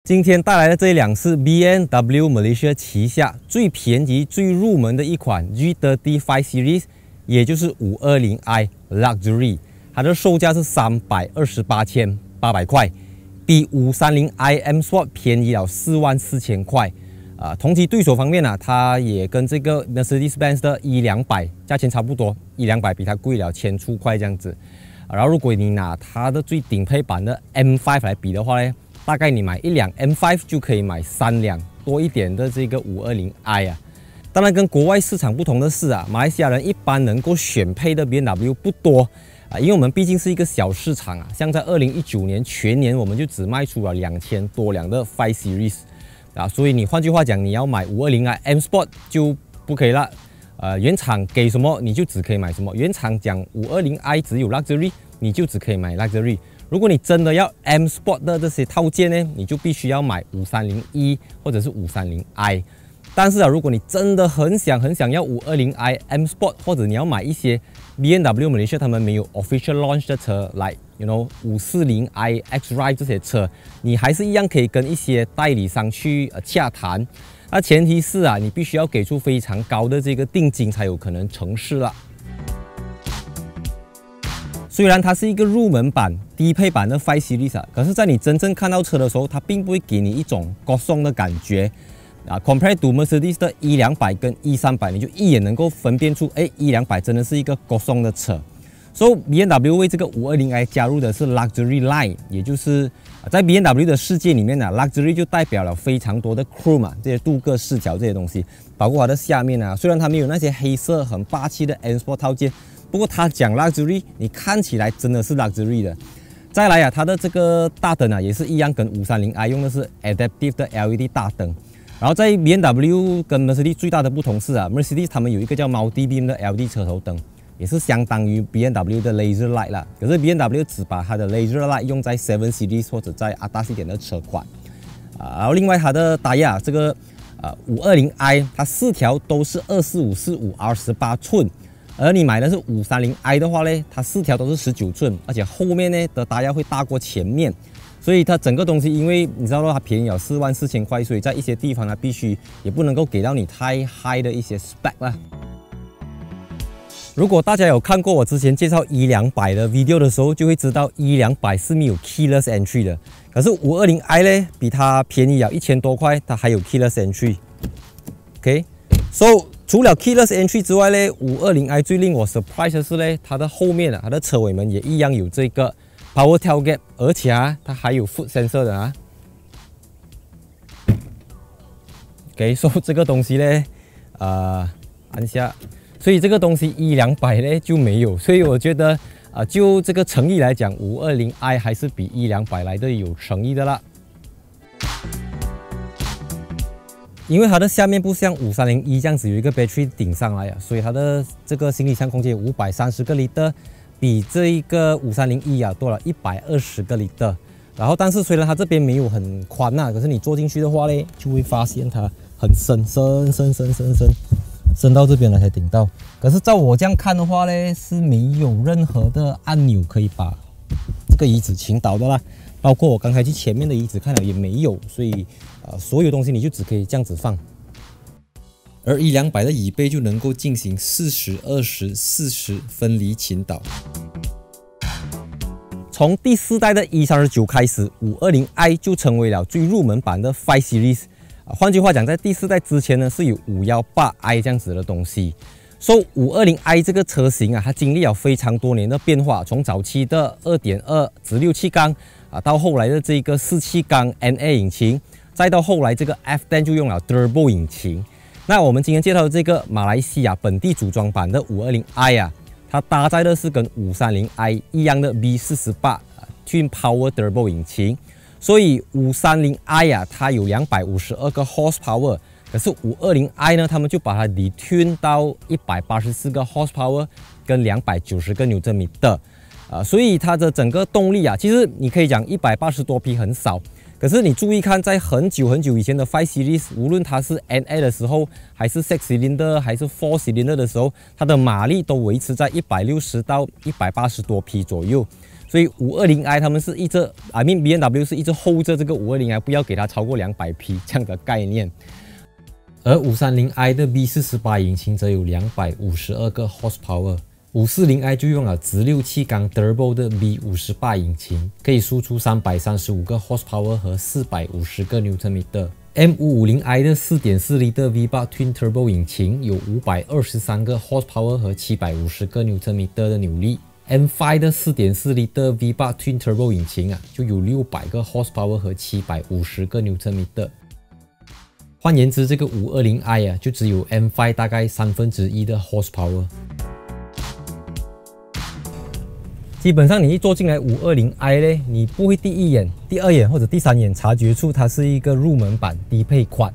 今天带来的这一辆是 BMW Malaysia 旗下最便宜、最入门的一款 G35 Series， 也就是 520i Luxury， 它的售价是328,800块，比 530i M Sport 便宜了44000块。同级对手方面它也跟这个 Mercedes-Benz 的 E200 价钱差不多，E200 比它贵了1000出块这样子。然后如果你拿它的最顶配版的 M5 来比的话呢，大概你买一辆 M5 就可以买3辆多一点的这个 520i 当然跟国外市场不同的是马来西亚人一般能够选配的 BMW 不多因为我们毕竟是一个小市场像在2019年全年我们就只卖出了2000多辆的5 Series 所以你换句话讲，你要买 520i M Sport 就不可以了。原厂给什么你就只可以买什么。原厂讲 520i 只有 Luxury， 你就只可以买 Luxury。如果你真的要 M Sport 的这些套件呢，你就必须要买 530e 或者是 530i。但是如果你真的很想要 520i M Sport， 或者你要买一些 BMW Malaysia 他们没有 official launch 的车来 540i X-Drive 这些车，你还是一样可以跟一些代理商去洽谈。那前提是你必须要给出非常高的这个定金才有可能成事了。虽然它是一个入门版、低配版的5 Series 可是在你真正看到车的时候，它并不会给你一种高松的感觉。Compared to Mercedes 的 E200 跟 E300， 你就一眼能够分辨出，E200 真的是一个高松的车。所以 BMW 为这个 520i 加入的是 Luxury Line， 也就是在 BMW 的世界里面Luxury 就代表了非常多的 Chrome 这些镀铬饰条这些东西，包括它的下面虽然它没有那些黑色很霸气的 M Sport 套件，不过它讲 Luxury， 你看起来真的是 Luxury 的。再来它的这个大灯也是一样，跟 530i 用的是 Adaptive 的 LED 大灯。然后在 BMW 跟 Mercedes 最大的不同是Mercedes 他们有一个叫 Multi-Beam 的 LED 车头灯，也是相当于 BMW 的 Laser Light 啦。可是 BMW 只把它的 Laser Light 用在7 Series 或者在大一点的车款。然后另外它的胎压这个520i 它4条都是245/45 R18寸，而你买的是 530i 的话呢，它4条都是19寸，而且后面呢的胎压会大过前面。所以它整个东西，因为你知道它便宜了44000块，所以在一些地方它必须也不能够给到你太 high 的一些 spec 啦。如果大家有看过我之前介绍 E200 的 video 的时候，就会知道 E200 是没有 keyless entry 的。可是 520i 呢，比它便宜了1000多块，它还有 keyless entry。OK，so 除了 keyless entry 之外呢，520i 最令我 surprise 的是呢，它的后面它的车尾门也一样有这个 Power Tailgate， 而且它还有 Foot Sensor 的OK， 所以这个东西呢，按下，所以这个东西E200呢就没有，所以我觉得就这个诚意来讲，520i 还是比E200来的有诚意的啦。因为它的下面不像530e这样子有一个 battery 顶上来所以它的这个行李箱空间有530个 liter。比这一个530e多了120个 liter， 然后但是虽然它这边没有很宽可是你坐进去的话呢，就会发现它很深到这边了才顶到。可是照我这样看的话呢，是没有任何的按钮可以把这个椅子倾倒的啦，包括我刚才去前面的椅子看了也没有，所以所有东西你就只可以这样子放。而E200的椅背就能够进行40/20/40分离倾倒。从第4代的 E39 开始 ，520i 就成为了最入门版的5 Series。换句话讲，在第4代之前呢，是有 518i 这样子的东西。所以 520i 这个车型它经历了非常多年的变化，从早期的 2.2 直六气缸到后来的这个4气缸 NA 引擎，再到后来这个 F10 就用了 Turbo 引擎。那我们今天介绍的这个马来西亚本地组装版的 520i 它搭载的是跟 530i 一样的 V48 Twin Power Turbo 引擎，所以 530i 它有252个 horsepower， 可是 520i 呢，他们就把它 detune 到184个 horsepower 跟290个牛顿米的，所以它的整个动力其实你可以讲180多匹很少。可是你注意看，在很久以前的5 Series， 无论它是 NA 的时候，还是 6 cylinder 还是4 cylinder 的时候，它的马力都维持在160到180多匹左右。所以520i 他们是一直BMW 是一直 hold 着这个520i， 不要给它超过200匹这样的概念。而530i 的 V48 引擎则有252个 horsepower。540i 就用了直六气缸 Turbo 的 V58 引擎，可以输出335个 horsepower 和450个 Nm。M550i 的 4.4 L V8 Twin Turbo 引擎有523个 horsepower 和750个 Nm 的扭力。M5 的 4.4 L V8 Twin Turbo 引擎就有600个 horsepower 和750个 Nm。换言之，这个520i 就只有 M5 大概1/3的 horsepower。基本上你一坐进来520i 呢，你不会第一眼、第二眼或者第三眼察觉出它是一个入门版低配款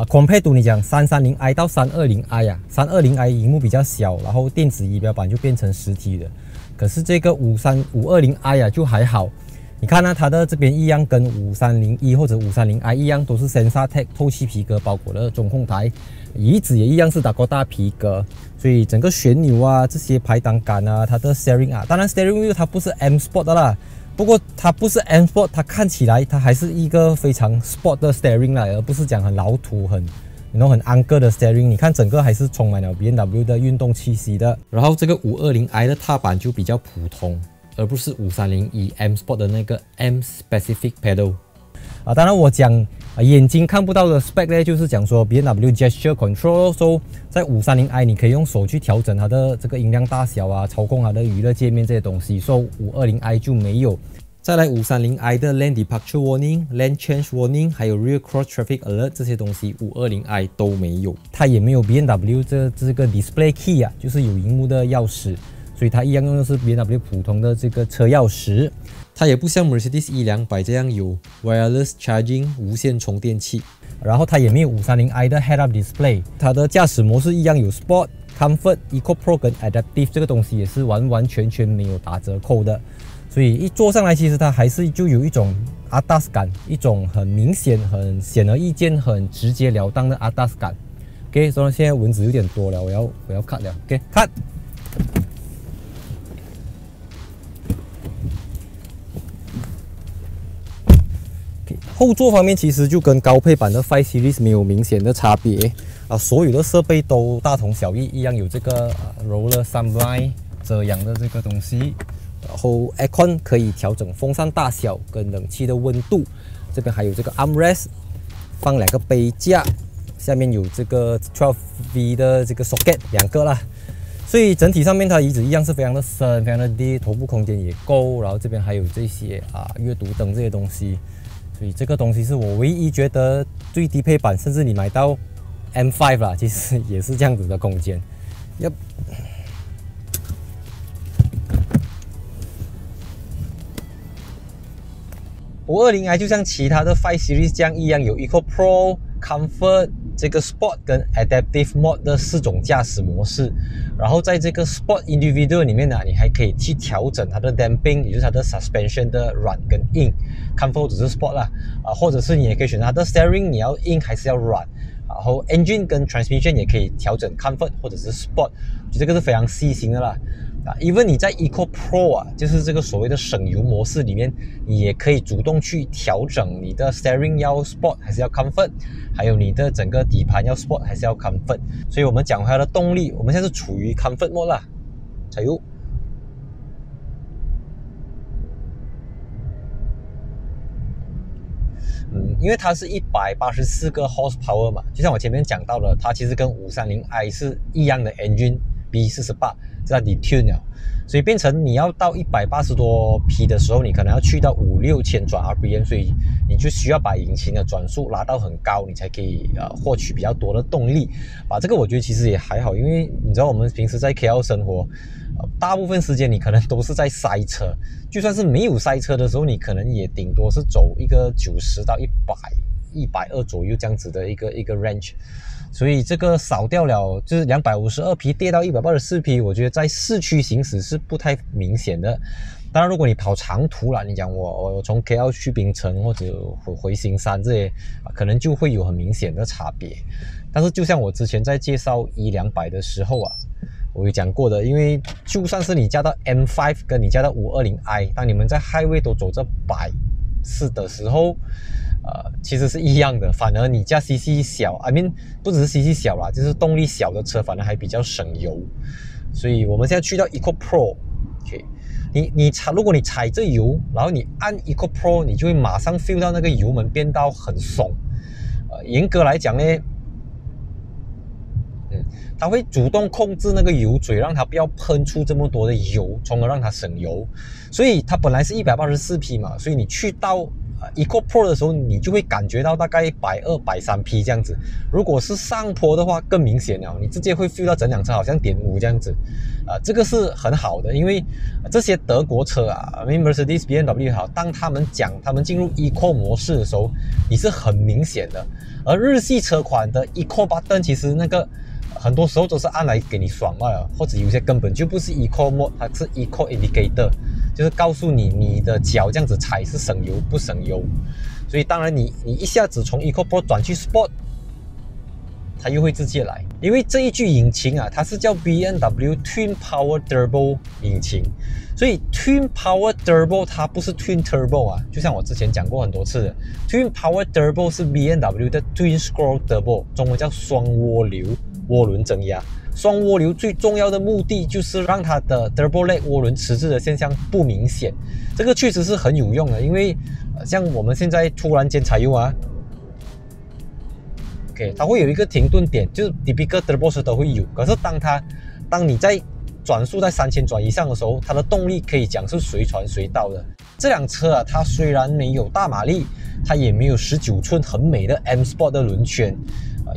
compare to 你讲330i 到320i 320i 屏幕比较小，然后电子仪表板就变成实体的。可是这个520i 就还好。你看呢，它的这边一样跟530e或者530i 一样，都是 Sensatec 透气皮革包裹的中控台，椅子也一样是Dakota皮革，所以整个旋钮这些排挡杆它的 steering当然 steering wheel 它不是 M Sport 的啦，不过它不是 M Sport， 它看起来它还是一个非常 sport 的 steering 啦，而不是讲很老土很安个的 steering。你看整个还是充满了 BMW 的运动气息的。然后这个520i 的踏板就比较普通，而不是530e M Sport 的那个 M Specific Pedal。当然我讲眼睛看不到的 spec 呢，就是讲说 BMW Gesture Control， 在530i 你可以用手去调整它的这个音量大小操控它的娱乐界面这些东西，520i 就没有。再来530i 的 Lane Departure Warning、Lane Change Warning， 还有 Rear Cross Traffic Alert 这些东西520i 都没有。它也没有 BMW 这个 Display Key 就是有荧幕的钥匙，所以它一样用的是 BMW 普通的这个车钥匙。它也不像 Mercedes E200 这样有 Wireless Charging 无线充电器，然后它也没有530i 的 Head-Up Display。它的驾驶模式一样有 Sport、Comfort、Eco Pro 跟 Adaptive， 这个东西也是完完全全没有打折扣的。所以一坐上来，其实它还是就有一种 ADAS 感，一种很明显、很显而易见、很直截了当的 ADAS 感。OK， 所以现在蚊子有点多了，我要 cut 了。OK， cut。后座方面其实就跟高配版的5 Series 没有明显的差别所有的设备都大同小异，一样有这个Roller Sunblind 遮阳的这个东西，然后 Aircon 可以调整风扇大小跟冷气的温度，这边还有这个 Armrest 放2个杯架，下面有这个 12V 的这个 socket 2个啦。所以整体上面它椅子一样是非常的深，非常的低，头部空间也够，然后这边还有这些阅读灯这些东西。所以这个东西是我唯一觉得最低配版，甚至你买到 M5 啦，其实也是这样子的空间。520i 就像其他的5 Series 这样一样，有 Eco Pro、Comfort、这个 Sport 跟 Adaptive Mode 的4种驾驶模式。然后在这个 Sport Individual 里面你还可以去调整它的 Damping， 也就是它的 Suspension 的软跟硬。Comfort 只是 Sport 啦，或者是你也可以选择它的 Steering， 你要硬还是要软。然后 Engine 跟 Transmission 也可以调整 Comfort 或者是 Sport， 我觉得这个是非常细心的啦。even 你在 Eco Pro 就是这个所谓的省油模式里面，你也可以主动去调整你的 Steering 要 Sport 还是要 Comfort， 还有你的整个底盘要 Sport 还是要 Comfort。所以我们讲回它的动力，我们现在是处于 Comfort Mode 啦，加油。因为它是184个 horsepower 嘛，就像我前面讲到的，它其实跟530i 是一样的 engine B48， 是它 detune 了，所以变成你要到180多匹的时候，你可能要去到5-6千转 RPM， 所以你就需要把引擎的转速拉到很高，你才可以获取比较多的动力。这个我觉得其实也还好，因为你知道我们平时在 KL 生活，大部分时间你可能都是在塞车，就算是没有塞车的时候，你可能也顶多是走一个90到100、120左右这样子的一个 range。所以这个少掉了就是252匹跌到184匹，我觉得在市区行驶是不太明显的。当然如果你跑长途啦，你讲我从 KL 去槟城或者回新山这些可能就会有很明显的差别。但是就像我之前在介绍E200的时候我有讲过的，因为就算是你加到 M5 跟你加到520i， 当你们在 highway 都走着140的时候，其实是一样的。反而你加 CC 小 ，I mean 不只是 CC 小啦，就是动力小的车，反而还比较省油。所以我们现在去到 Eco Pro，OK， 如果你踩着油，然后你按 Eco Pro， 你就会马上 feel 到那个油门变到很松。严格来讲呢，它会主动控制那个油嘴，让它不要喷出这么多的油，从而让它省油。所以它本来是184匹嘛，所以你去到Eco Pro 的时候，你就会感觉到大概120、130匹这样子。如果是上坡的话，更明显了，你直接会 feel 到整辆车好像1.5这样子。这个是很好的，因为这些德国车啊 Mercedes、BMW 好，当他们进入 Eco 模式的时候，你是很明显的。而日系车款的 Eco Button 其实那个很多时候都是按来给你爽罢了，或者有些根本就不是 Eco Mode， 它是 Eco Indicator， 就是告诉你的脚这样子踩是省油不省油。所以当然你一下子从 Eco Pro 转去 Sport， 它又会直接来，因为这一具引擎啊，它是叫 BMW Twin Power Turbo 引擎，所以 Twin Power Turbo 它不是 Twin Turbo 啊，就像我之前讲过很多次的 ，Twin Power Turbo 是 BMW 的 Twin Scroll Turbo， 中文叫双涡流涡轮增压。双涡流最重要的目的就是让它的 Turbo Lag 涡轮迟滞的现象不明显，这个确实是很有用的，因为像我们现在突然间踩油啊。它会有一个停顿点，就是 typical turbo 车都会有。可是当你在转速在3000转以上的时候，它的动力可以讲是随传随到的。这辆车啊，它虽然没有大马力，它也没有19寸很美的 M Sport 的轮圈，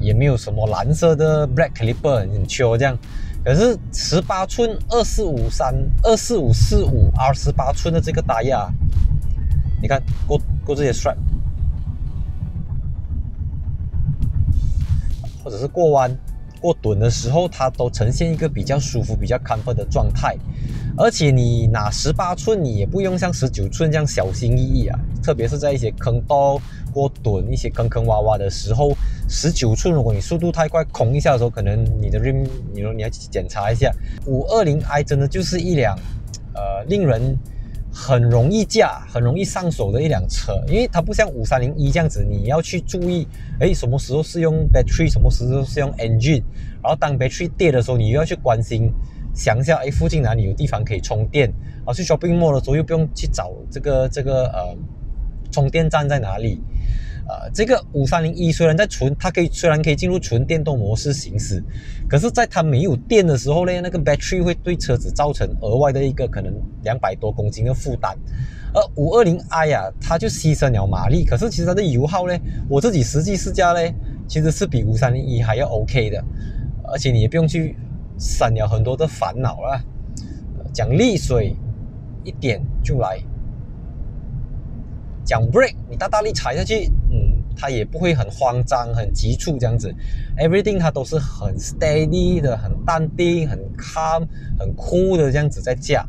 也没有什么蓝色的 Black Caliper 很秋这样。可是18寸24545 R18寸的这个大压，你看过这些 strap。或者是过弯、过墩的时候，它都呈现一个比较舒服、比较 comfort 的状态。而且你拿18寸，你也不用像19寸这样小心翼翼啊。特别是在一些坑道、过墩、一些坑坑洼洼的时候，19寸如果你速度太快，空一下的时候，可能你的 rim 你要去检查一下。520i 真的就是一辆令人很容易驾、很容易上手的一辆车，因为它不像530e这样子，你要去注意，什么时候是用 battery， 什么时候是用 engine， 然后当 battery 跌的时候，你又要去关心，想一下，附近哪里有地方可以充电，然后去 shopping mall 的时候又不用去找这个充电站在哪里。这个530e虽然虽然可以进入纯电动模式行驶，可是在它没有电的时候呢，那个 battery 会对车子造成额外的一个可能200多公斤的负担。而520i 啊，它就牺牲了马力，可是其实它的油耗呢，我自己实际试驾呢，其实是比530e还要 OK 的，而且你也不用去省了很多的烦恼啦。讲沥水一点就来。讲 brake， 你大力踩下去，它也不会很慌张、很急促这样子。Everything 它都是很 steady 的、很淡定、很 calm、很 cool 的这样子在驾。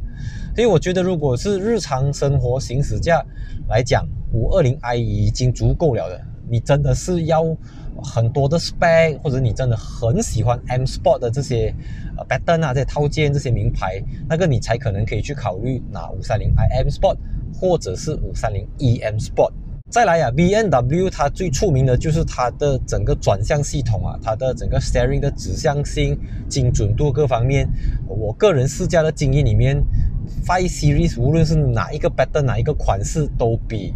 所以我觉得，如果是日常生活行驶驾来讲，520i 已经足够了的。你真的是要很多的 spec， 或者你真的很喜欢 M Sport 的这些pattern 啊、这些套件、这些名牌，那个你才可能可以去考虑拿530i M Sport。或者是530e M Sport。再来啊 ，BMW 它最出名的就是它的整个转向系统啊，它的整个 steering 的指向性、精准度各方面，我个人试驾的经验里面，5 Series 无论是哪一个 pattern 哪一个款式都比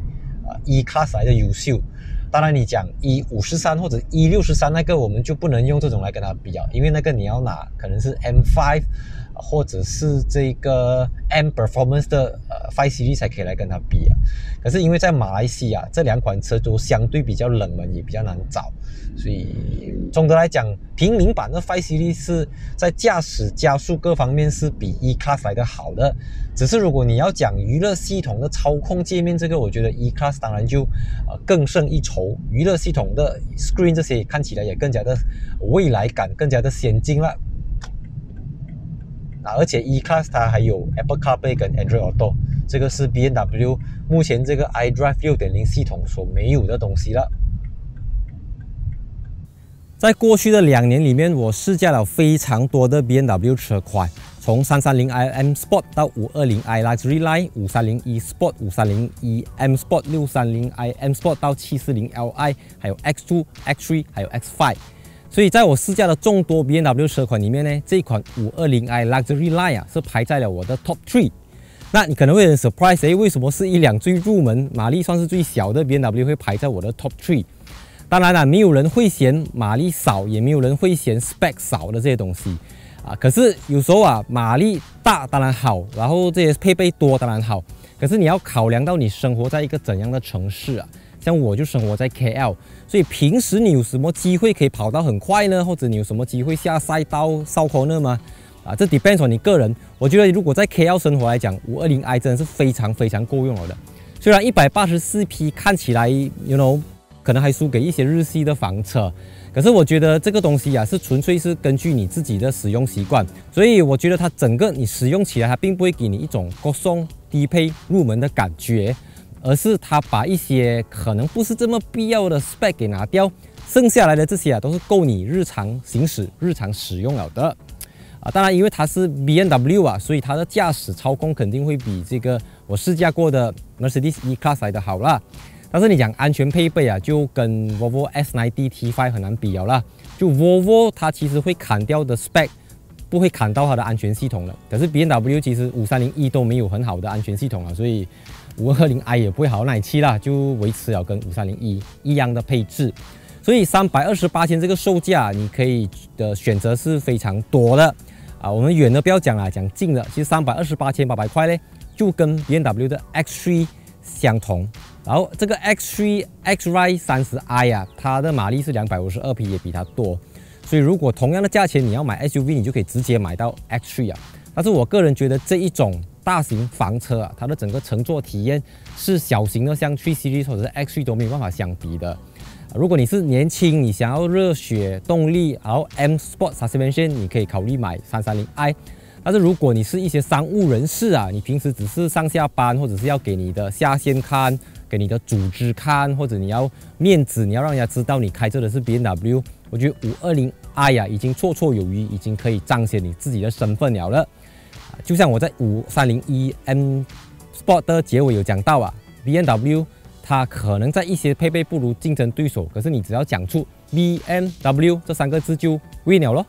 E Class 来的优秀。当然，你讲E53或者E63那个，我们就不能用这种来跟它比较，因为那个你要拿可能是 M5。或者是这个 M Performance 的5 Series 才可以来跟它比啊。可是因为在马来西亚这两款车都相对比较冷门，也比较难找，所以总的来讲，平民版的5 Series 是在驾驶、加速各方面是比 E Class 来的好的。只是如果你要讲娱乐系统的操控界面，这个我觉得 E Class 当然就更胜一筹。娱乐系统的 Screen 这些看起来也更加的未来感，更加的先进了。而且 E-Class 它还有 Apple CarPlay 跟 Android Auto， 这个是 BMW 目前这个 iDrive 6.0 系统所没有的东西了。在过去的2年里面，我试驾了非常多的 BMW 车款，从330i M Sport 到 520i Luxury Line、530e Sport、530e M Sport、630i M Sport 到740Li， 还有 X2、X3 还有 X5。所以在我试驾的众多 BMW 车款里面呢，这一款 520i Luxury Line 是排在了我的 Top 3。那你可能会很 surprise， 为什么是一辆最入门、马力算是最小的 BMW 会排在我的 Top 3？当然了，没有人会嫌马力少，也没有人会嫌 spec 少的这些东西啊。可是有时候啊，马力大当然好，然后这些配备多当然好。可是你要考量到你生活在一个怎样的城市啊？像我就生活在 KL， 所以平时你有什么机会可以跑到很快呢？或者你有什么机会下赛道烧烤呢吗？啊，这 depends on 你个人。我觉得如果在 KL 生活来讲，520i 真的是非常够用了的。虽然184匹看起来 可能还输给一些日系的房车，可是我觉得这个东西啊是纯粹是根据你自己的使用习惯，所以我觉得它整个你使用起来，它并不会给你一种高松低配入门的感觉，而是它把一些可能不是这么必要的 spec 给拿掉，剩下来的这些啊都是够你日常行驶、日常使用了的。当然，因为它是 BMW 啊，所以它的驾驶操控肯定会比这个我试驾过的 Mercedes E-Class 来的好啦。但是你讲安全配备啊，就跟 Volvo S90 T5 很难比了啦。就 Volvo 它其实会砍掉的 spec， 不会砍到它的安全系统了。可是 BMW 其实530e 都没有很好的安全系统了，所以 520i 也不会好到哪里去啦，就维持了跟530e 一样的配置。所以328千这个售价，你可以的选择是非常多的啊。我们远的不要讲啦，讲近的，其实328,800块呢，就跟 BMW 的 X3 相同。然后这个 X3 X-Ride 30i 啊，它的马力是252匹，也比它多。所以如果同样的价钱你要买 SUV， 你就可以直接买到 X3 啊。但是我个人觉得这一种大型房车啊，它的整个乘坐体验是小型的像3 Series 或者是 X3 都没有办法相比的。如果你是年轻，你想要热血动力，然后 M Sport Suspension， 你可以考虑买330i。但是如果你是一些商务人士啊，你平时只是上下班，或者是要给你的下线看，给你的组织看，或者你要面子，你要让人家知道你开着的是 BMW， 我觉得 520i 啊已经绰绰有余，已经可以彰显你自己的身份了。就像我在530e M Sport 的结尾有讲到啊 ，BMW 它可能在一些配备不如竞争对手，可是你只要讲出 BMW 这3个字就 win 了咯。